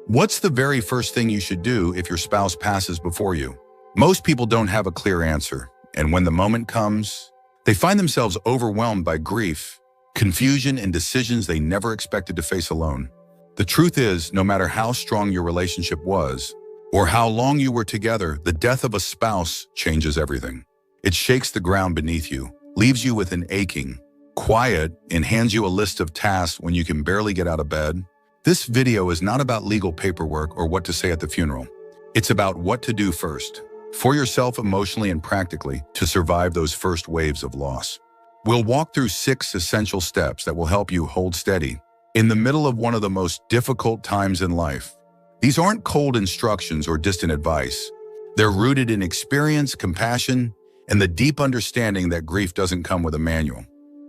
What's the very first thing you should do if your spouse passes before you? Most people don't have a clear answer, and when the moment comes, they find themselves overwhelmed by grief, confusion, and decisions they never expected to face alone. The truth is, no matter how strong your relationship was, or how long you were together, the death of a spouse changes everything. It shakes the ground beneath you, leaves you with an aching, quiet, and hands you a list of tasks when you can barely get out of bed. This video is not about legal paperwork or what to say at the funeral. It's about what to do first, for yourself emotionally and practically, to survive those first waves of loss. We'll walk through 6 essential steps that will help you hold steady in the middle of one of the most difficult times in life. These aren't cold instructions or distant advice. They're rooted in experience, compassion, and the deep understanding that grief doesn't come with a manual.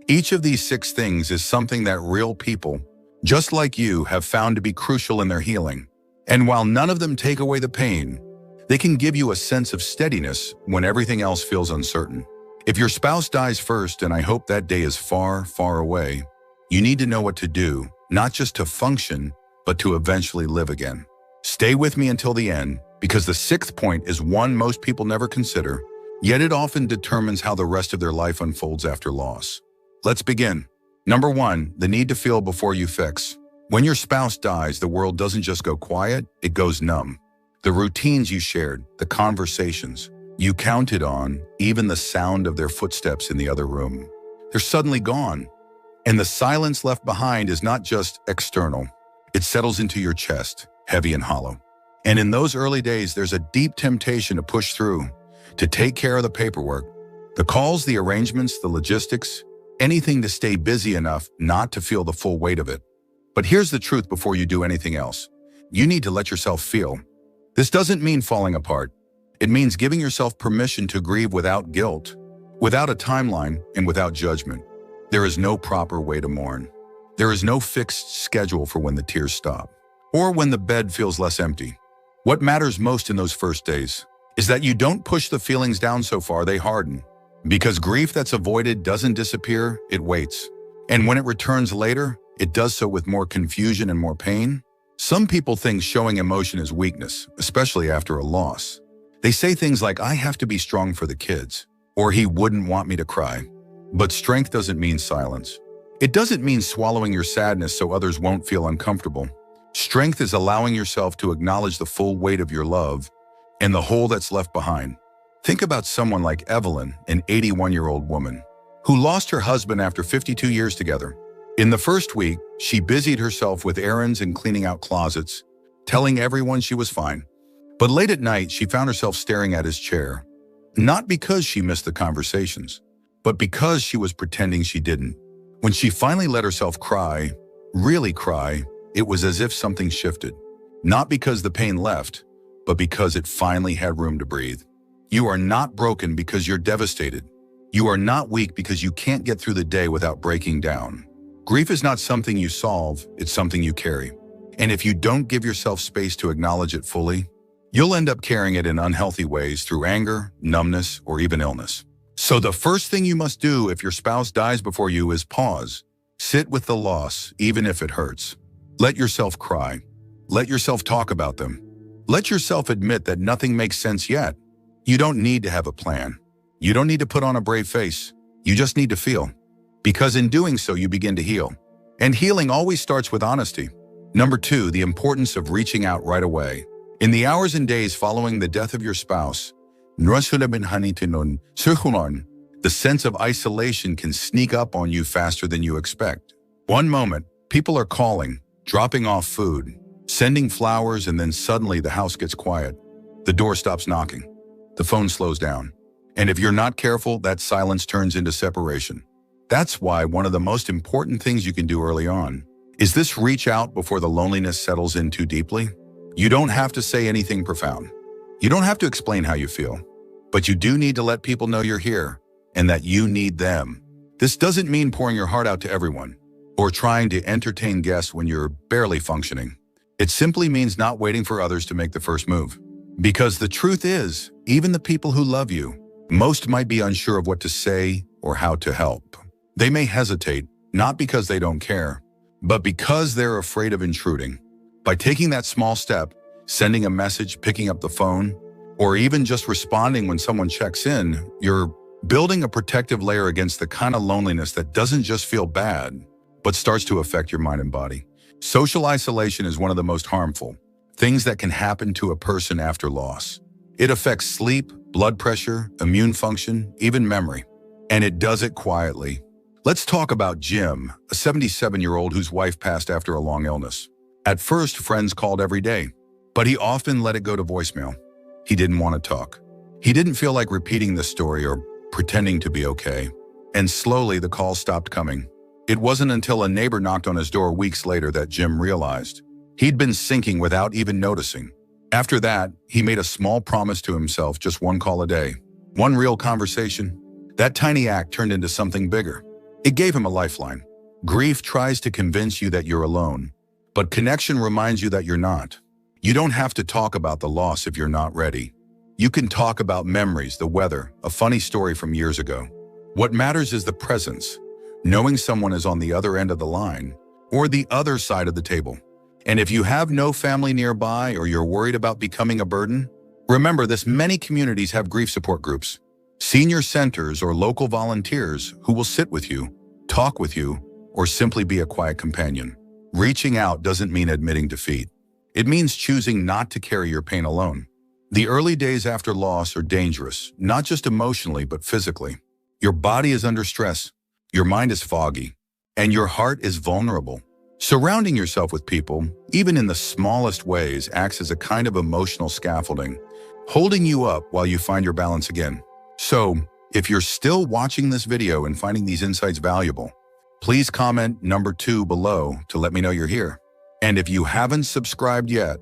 Each of these 6 things is something that real people, just like you, have found to be crucial in their healing. And while none of them take away the pain, they can give you a sense of steadiness when everything else feels uncertain. If your spouse dies first, and I hope that day is far, far away, you need to know what to do, not just to function, but to eventually live again. Stay with me until the end, because the 6th point is one most people never consider, yet it often determines how the rest of their life unfolds after loss. Let's begin. Number 1, the need to feel before you fix. When your spouse dies, the world doesn't just go quiet, it goes numb. The routines you shared, the conversations you counted on, even the sound of their footsteps in the other room, they're suddenly gone. And the silence left behind is not just external. It settles into your chest, heavy and hollow. And in those early days, there's a deep temptation to push through, to take care of the paperwork, the calls, the arrangements, the logistics, anything to stay busy enough not to feel the full weight of it. But here's the truth before you do anything else. You need to let yourself feel. This doesn't mean falling apart. It means giving yourself permission to grieve without guilt, without a timeline, and without judgment. There is no proper way to mourn. There is no fixed schedule for when the tears stop, or when the bed feels less empty. What matters most in those first days is that you don't push the feelings down so far they harden. Because grief that's avoided doesn't disappear, it waits. And when it returns later, it does so with more confusion and more pain. Some people think showing emotion is weakness, especially after a loss. They say things like, "I have to be strong for the kids," or "he wouldn't want me to cry." But strength doesn't mean silence. It doesn't mean swallowing your sadness so others won't feel uncomfortable. Strength is allowing yourself to acknowledge the full weight of your love and the hole that's left behind. Think about someone like Evelyn, an 81-year-old woman, who lost her husband after 52 years together. In the first week, she busied herself with errands and cleaning out closets, telling everyone she was fine. But late at night, she found herself staring at his chair, not because she missed the conversations, but because she was pretending she didn't. When she finally let herself cry, really cry, it was as if something shifted. Not because the pain left, but because it finally had room to breathe. You are not broken because you're devastated. You are not weak because you can't get through the day without breaking down. Grief is not something you solve, it's something you carry. And if you don't give yourself space to acknowledge it fully, you'll end up carrying it in unhealthy ways through anger, numbness, or even illness. So the first thing you must do if your spouse dies before you is pause. Sit with the loss, even if it hurts. Let yourself cry. Let yourself talk about them. Let yourself admit that nothing makes sense yet. You don't need to have a plan. You don't need to put on a brave face. You just need to feel. Because in doing so, you begin to heal. And healing always starts with honesty. Number 2, the importance of reaching out right away. In the hours and days following the death of your spouse, the sense of isolation can sneak up on you faster than you expect. One moment, people are calling, dropping off food, sending flowers, and then suddenly the house gets quiet. The door stops knocking. The phone slows down. And if you're not careful, that silence turns into separation. That's why one of the most important things you can do early on is this: reach out before the loneliness settles in too deeply. You don't have to say anything profound. You don't have to explain how you feel. But you do need to let people know you're here and that you need them. This doesn't mean pouring your heart out to everyone or trying to entertain guests when you're barely functioning. It simply means not waiting for others to make the first move. Because the truth is, even the people who love you, most might be unsure of what to say or how to help. They may hesitate, not because they don't care, but because they're afraid of intruding. By taking that small step, sending a message, picking up the phone, or even just responding when someone checks in, you're building a protective layer against the kind of loneliness that doesn't just feel bad, but starts to affect your mind and body. Social isolation is one of the most harmful things that can happen to a person after loss. It affects sleep, blood pressure, immune function, even memory. And it does it quietly. Let's talk about Jim, a 77-year-old whose wife passed after a long illness. At first, friends called every day, but he often let it go to voicemail. He didn't want to talk. He didn't feel like repeating the story or pretending to be okay. And slowly the calls stopped coming. It wasn't until a neighbor knocked on his door weeks later that Jim realized he'd been sinking without even noticing. After that, he made a small promise to himself, just one call a day, one real conversation. That tiny act turned into something bigger. It gave him a lifeline. Grief tries to convince you that you're alone, but connection reminds you that you're not. You don't have to talk about the loss if you're not ready. You can talk about memories, the weather, a funny story from years ago. What matters is the presence, knowing someone is on the other end of the line or the other side of the table. And if you have no family nearby or you're worried about becoming a burden, remember this: many communities have grief support groups, senior centers, or local volunteers who will sit with you, talk with you, or simply be a quiet companion. Reaching out doesn't mean admitting defeat. It means choosing not to carry your pain alone. The early days after loss are dangerous, not just emotionally, but physically. Your body is under stress, your mind is foggy, and your heart is vulnerable. Surrounding yourself with people, even in the smallest ways, acts as a kind of emotional scaffolding, holding you up while you find your balance again. So, if you're still watching this video and finding these insights valuable, please comment number 2 below to let me know you're here. And if you haven't subscribed yet,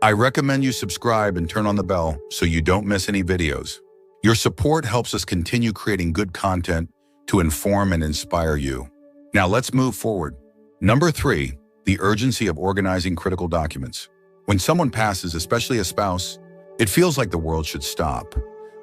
I recommend you subscribe and turn on the bell so you don't miss any videos. Your support helps us continue creating good content to inform and inspire you. Now let's move forward. Number 3, the urgency of organizing critical documents. When someone passes, especially a spouse, it feels like the world should stop.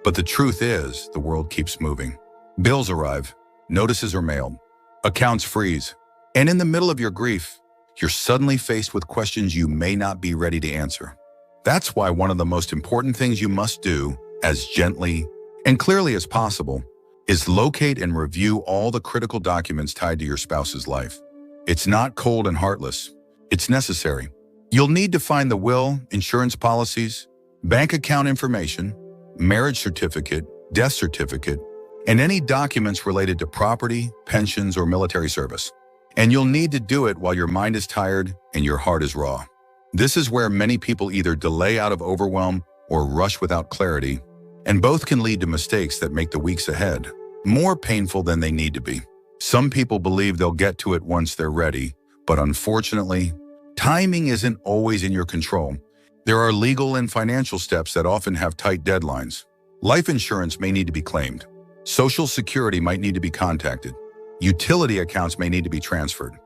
But the truth is, the world keeps moving. Bills arrive, notices are mailed, accounts freeze, and in the middle of your grief, you're suddenly faced with questions you may not be ready to answer. That's why one of the most important things you must do, as gently and clearly as possible, is locate and review all the critical documents tied to your spouse's life. It's not cold and heartless. It's necessary. You'll need to find the will, insurance policies, bank account information, marriage certificate, death certificate, and any documents related to property, pensions, or military service. And you'll need to do it while your mind is tired and your heart is raw. This is where many people either delay out of overwhelm or rush without clarity, and both can lead to mistakes that make the weeks ahead more painful than they need to be. Some people believe they'll get to it once they're ready, but unfortunately, timing isn't always in your control. There are legal and financial steps that often have tight deadlines. Life insurance may need to be claimed. Social Security might need to be contacted. Utility accounts may need to be transferred.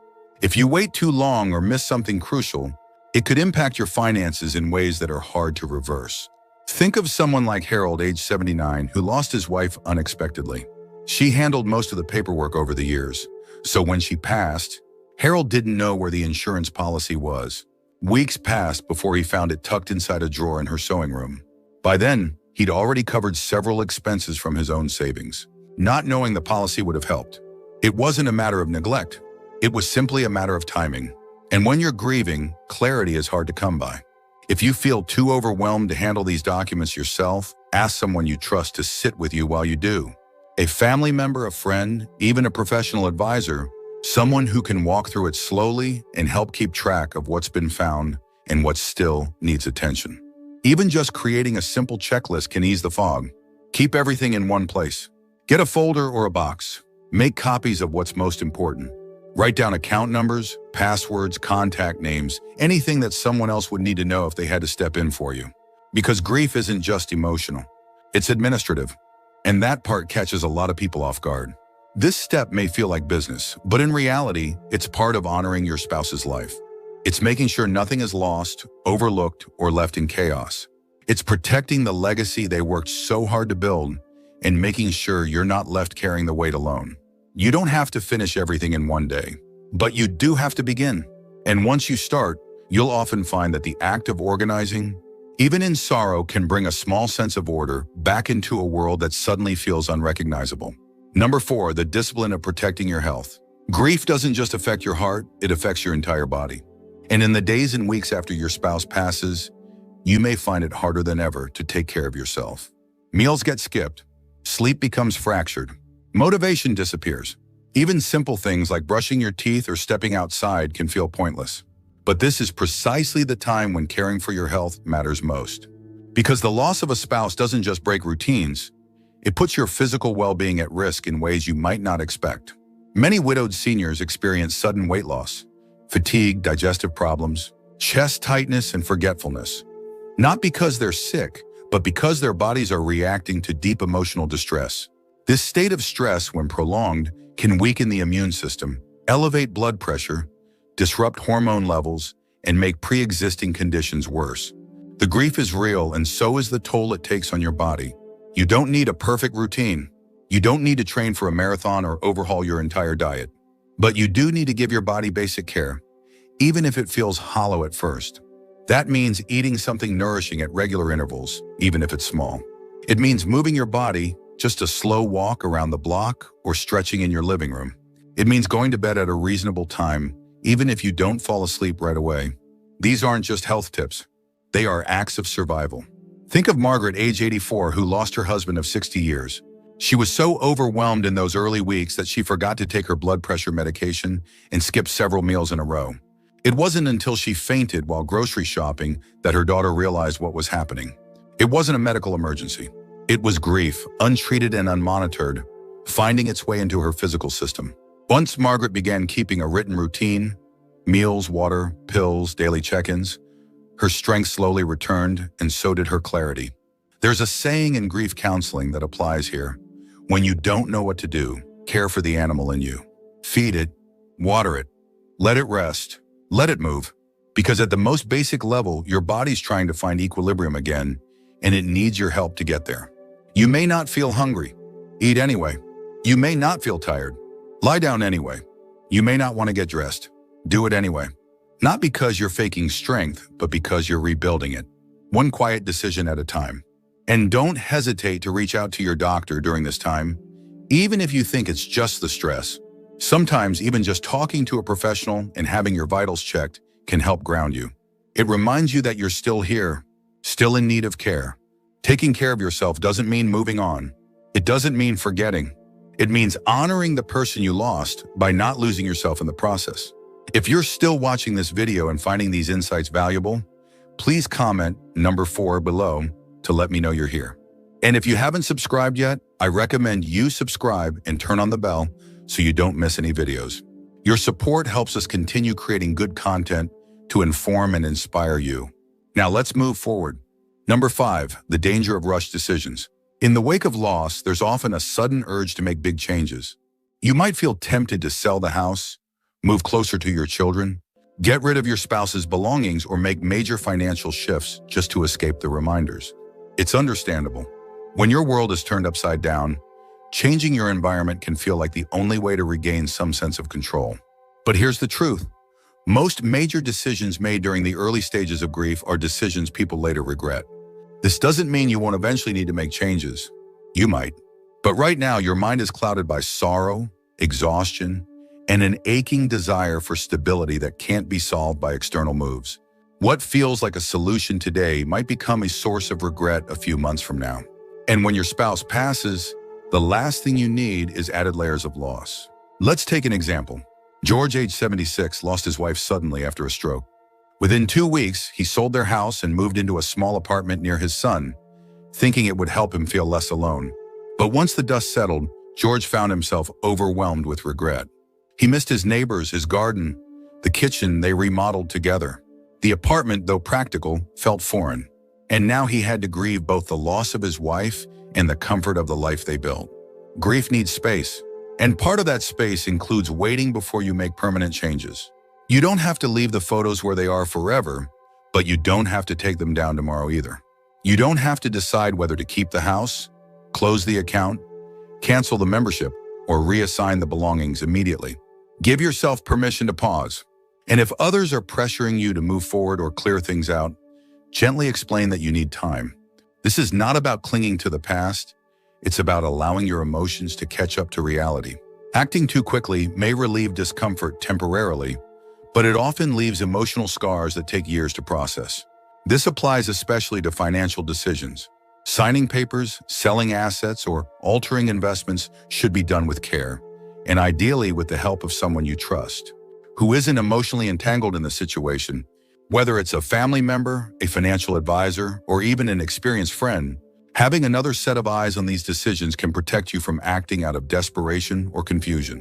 If you wait too long or miss something crucial, it could impact your finances in ways that are hard to reverse. Think of someone like Harold, age 79, who lost his wife unexpectedly. She handled most of the paperwork over the years, so when she passed, Harold didn't know where the insurance policy was. Weeks passed before he found it tucked inside a drawer in her sewing room. By then, he'd already covered several expenses from his own savings. Not knowing the policy would have helped. It wasn't a matter of neglect. It was simply a matter of timing. And when you're grieving, clarity is hard to come by. If you feel too overwhelmed to handle these documents yourself, ask someone you trust to sit with you while you do. A family member, a friend, even a professional advisor, someone who can walk through it slowly and help keep track of what's been found and what still needs attention. Even just creating a simple checklist can ease the fog. Keep everything in one place. Get a folder or a box. Make copies of what's most important. Write down account numbers, passwords, contact names, anything that someone else would need to know if they had to step in for you. Because grief isn't just emotional, it's administrative. And that part catches a lot of people off guard. This step may feel like business, but in reality, it's part of honoring your spouse's life. It's making sure nothing is lost, overlooked, or left in chaos. It's protecting the legacy they worked so hard to build and making sure you're not left carrying the weight alone. You don't have to finish everything in one day, but you do have to begin. And once you start, you'll often find that the act of organizing, even in sorrow, can bring a small sense of order back into a world that suddenly feels unrecognizable. Number 4, the discipline of protecting your health. Grief doesn't just affect your heart, it affects your entire body. And in the days and weeks after your spouse passes, you may find it harder than ever to take care of yourself. Meals get skipped, sleep becomes fractured, motivation disappears. Even simple things like brushing your teeth or stepping outside can feel pointless. But this is precisely the time when caring for your health matters most. Because the loss of a spouse doesn't just break routines, it puts your physical well-being at risk in ways you might not expect. Many widowed seniors experience sudden weight loss, fatigue, digestive problems, chest tightness, and forgetfulness. Not because they're sick, but because their bodies are reacting to deep emotional distress. This state of stress, when prolonged, can weaken the immune system, elevate blood pressure, disrupt hormone levels, and make pre-existing conditions worse. The grief is real, and so is the toll it takes on your body. You don't need a perfect routine. You don't need to train for a marathon or overhaul your entire diet. But you do need to give your body basic care, even if it feels hollow at first. That means eating something nourishing at regular intervals, even if it's small. It means moving your body, just a slow walk around the block or stretching in your living room. It means going to bed at a reasonable time, even if you don't fall asleep right away. These aren't just health tips. They are acts of survival. Think of Margaret, age 84, who lost her husband of 60 years. She was so overwhelmed in those early weeks that she forgot to take her blood pressure medication and skipped several meals in a row. It wasn't until she fainted while grocery shopping that her daughter realized what was happening. It wasn't a medical emergency. It was grief, untreated and unmonitored, finding its way into her physical system. Once Margaret began keeping a written routine, meals, water, pills, daily check-ins, her strength slowly returned, and so did her clarity. There's a saying in grief counseling that applies here. When you don't know what to do, care for the animal in you. Feed it, water it, let it rest, let it move. Because at the most basic level, your body's trying to find equilibrium again, and it needs your help to get there. You may not feel hungry. Eat anyway. You may not feel tired. Lie down anyway. You may not want to get dressed. Do it anyway. Not because you're faking strength, but because you're rebuilding it. One quiet decision at a time. And don't hesitate to reach out to your doctor during this time, even if you think it's just the stress. Sometimes even just talking to a professional and having your vitals checked can help ground you. It reminds you that you're still here, still in need of care. Taking care of yourself doesn't mean moving on. It doesn't mean forgetting. It means honoring the person you lost by not losing yourself in the process. If you're still watching this video and finding these insights valuable, please comment number 4 below to let me know you're here. And if you haven't subscribed yet, I recommend you subscribe and turn on the bell so you don't miss any videos. Your support helps us continue creating good content to inform and inspire you. Now let's move forward. Number 5, the danger of rushed decisions. In the wake of loss, there's often a sudden urge to make big changes. You might feel tempted to sell the house, move closer to your children, get rid of your spouse's belongings, or make major financial shifts just to escape the reminders. It's understandable. When your world is turned upside down, changing your environment can feel like the only way to regain some sense of control. But here's the truth. Most major decisions made during the early stages of grief are decisions people later regret. This doesn't mean you won't eventually need to make changes. You might. But right now, your mind is clouded by sorrow, exhaustion, and an aching desire for stability that can't be solved by external moves. What feels like a solution today might become a source of regret a few months from now. And when your spouse passes, the last thing you need is added layers of loss. Let's take an example. George, age 76, lost his wife suddenly after a stroke. Within 2 weeks, he sold their house and moved into a small apartment near his son, thinking it would help him feel less alone. But once the dust settled, George found himself overwhelmed with regret. He missed his neighbors, his garden, the kitchen they remodeled together. The apartment, though practical, felt foreign. And now he had to grieve both the loss of his wife and the comfort of the life they built. Grief needs space. And part of that space includes waiting before you make permanent changes. You don't have to leave the photos where they are forever, but you don't have to take them down tomorrow either. You don't have to decide whether to keep the house, close the account, cancel the membership, or reassign the belongings immediately. Give yourself permission to pause. And if others are pressuring you to move forward or clear things out, gently explain that you need time. This is not about clinging to the past. It's about allowing your emotions to catch up to reality. Acting too quickly may relieve discomfort temporarily, but it often leaves emotional scars that take years to process. This applies especially to financial decisions. Signing papers, selling assets, or altering investments should be done with care, and ideally with the help of someone you trust, who isn't emotionally entangled in the situation. Whether it's a family member, a financial advisor, or even an experienced friend, having another set of eyes on these decisions can protect you from acting out of desperation or confusion.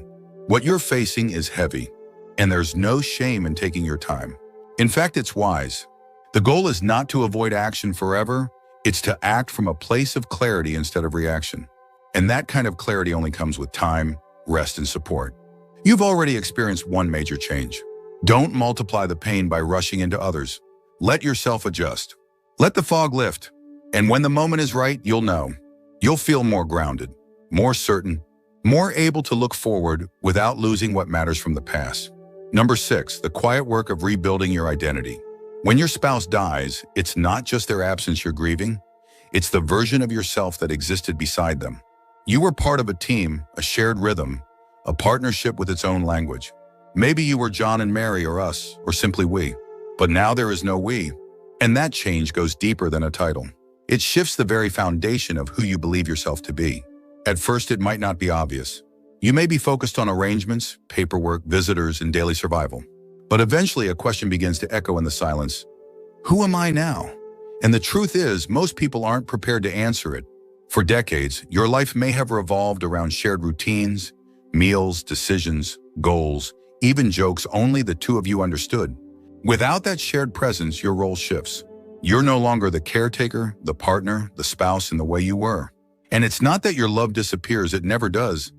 What you're facing is heavy, and there's no shame in taking your time. In fact, it's wise. The goal is not to avoid action forever, it's to act from a place of clarity instead of reaction. And that kind of clarity only comes with time, rest, and support. You've already experienced one major change. Don't multiply the pain by rushing into others. Let yourself adjust. Let the fog lift. And when the moment is right, you'll know. You'll feel more grounded, more certain, more able to look forward without losing what matters from the past. Number 6, the quiet work of rebuilding your identity. When your spouse dies, it's not just their absence you're grieving, it's the version of yourself that existed beside them. You were part of a team, a shared rhythm, a partnership with its own language. Maybe you were John and Mary or us, or simply we. But now there is no we. And that change goes deeper than a title. It shifts the very foundation of who you believe yourself to be. At first, it might not be obvious. You may be focused on arrangements, paperwork, visitors, and daily survival. But eventually, a question begins to echo in the silence. Who am I now? And the truth is, most people aren't prepared to answer it. For decades, your life may have revolved around shared routines, meals, decisions, goals, even jokes only the two of you understood. Without that shared presence, your role shifts. You're no longer the caretaker, the partner, the spouse in the way you were. And it's not that your love disappears, it never does.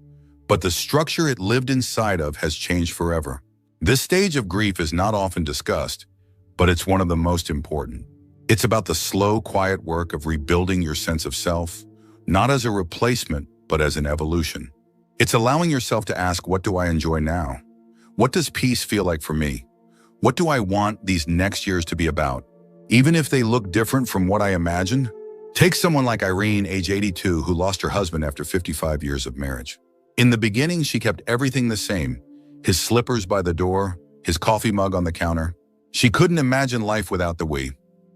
But the structure it lived inside of has changed forever. This stage of grief is not often discussed, but it's one of the most important. It's about the slow, quiet work of rebuilding your sense of self, not as a replacement, but as an evolution. It's allowing yourself to ask, what do I enjoy now? What does peace feel like for me? What do I want these next years to be about? Even if they look different from what I imagined? Take someone like Irene, age 82, who lost her husband after 55 years of marriage. In the beginning, she kept everything the same. His slippers by the door, his coffee mug on the counter. She couldn't imagine life without the we.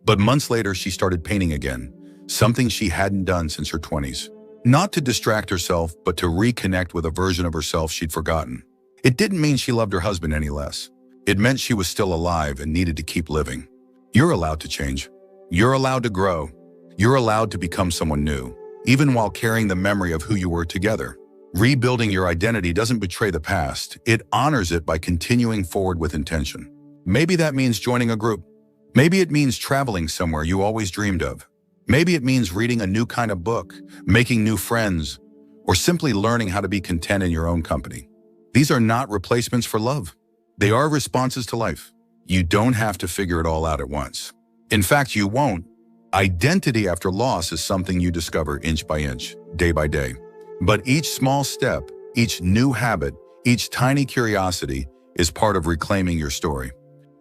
But months later, she started painting again, something she hadn't done since her 20s. Not to distract herself, but to reconnect with a version of herself she'd forgotten. It didn't mean she loved her husband any less. It meant she was still alive and needed to keep living. You're allowed to change. You're allowed to grow. You're allowed to become someone new, even while carrying the memory of who you were together. Rebuilding your identity doesn't betray the past. It honors it by continuing forward with intention. Maybe that means joining a group. Maybe it means traveling somewhere you always dreamed of. Maybe it means reading a new kind of book, making new friends, or simply learning how to be content in your own company. These are not replacements for love. They are responses to life. You don't have to figure it all out at once. In fact, you won't. Identity after loss is something you discover inch by inch, day by day. But each small step, each new habit, each tiny curiosity is part of reclaiming your story.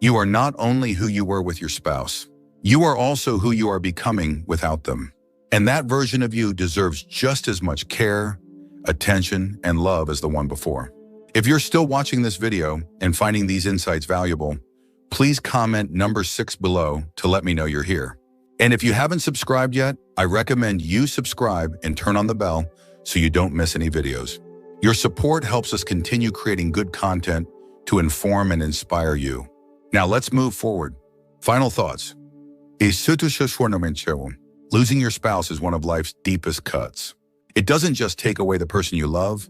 You are not only who you were with your spouse, you are also who you are becoming without them. And that version of you deserves just as much care, attention, and love as the one before. If you're still watching this video and finding these insights valuable, please comment number 6 below to let me know you're here. And if you haven't subscribed yet, I recommend you subscribe and turn on the bell so you don't miss any videos. Your support helps us continue creating good content to inform and inspire you. Now let's move forward. Final thoughts. Losing your spouse is one of life's deepest cuts. It doesn't just take away the person you love,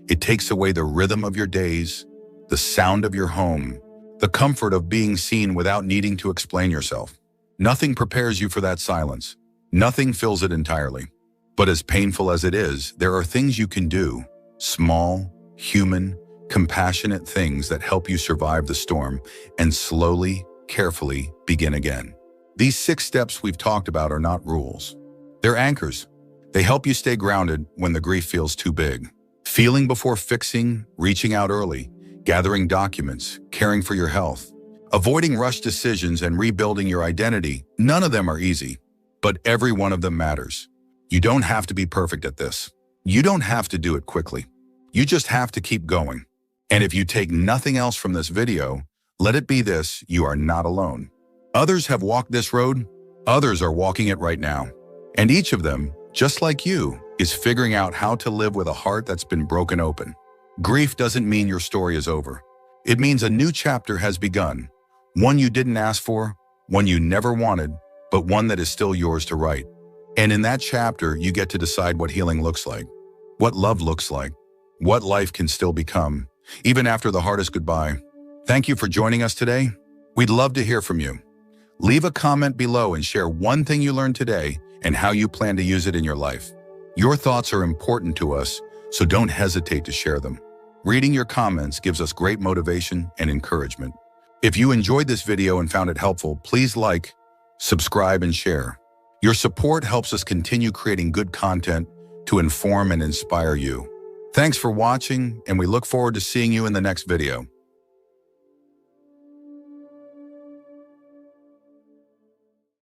it takes away the rhythm of your days, the sound of your home, the comfort of being seen without needing to explain yourself. Nothing prepares you for that silence. Nothing fills it entirely. But as painful as it is, there are things you can do, small, human, compassionate things that help you survive the storm and slowly, carefully begin again. These 6 steps we've talked about are not rules. They're anchors. They help you stay grounded when the grief feels too big. Feeling before fixing, reaching out early, gathering documents, caring for your health, avoiding rushed decisions, and rebuilding your identity. None of them are easy, but every one of them matters. You don't have to be perfect at this. You don't have to do it quickly. You just have to keep going. And if you take nothing else from this video, let it be this: you are not alone. Others have walked this road. Others are walking it right now. And each of them, just like you, is figuring out how to live with a heart that's been broken open. Grief doesn't mean your story is over. It means a new chapter has begun. One you didn't ask for, one you never wanted, but one that is still yours to write. And in that chapter, you get to decide what healing looks like, what love looks like, what life can still become, even after the hardest goodbye. Thank you for joining us today. We'd love to hear from you. Leave a comment below and share one thing you learned today and how you plan to use it in your life. Your thoughts are important to us, so don't hesitate to share them. Reading your comments gives us great motivation and encouragement. If you enjoyed this video and found it helpful, please like, subscribe, and share. Your support helps us continue creating good content to inform and inspire you. Thanks for watching, and we look forward to seeing you in the next video.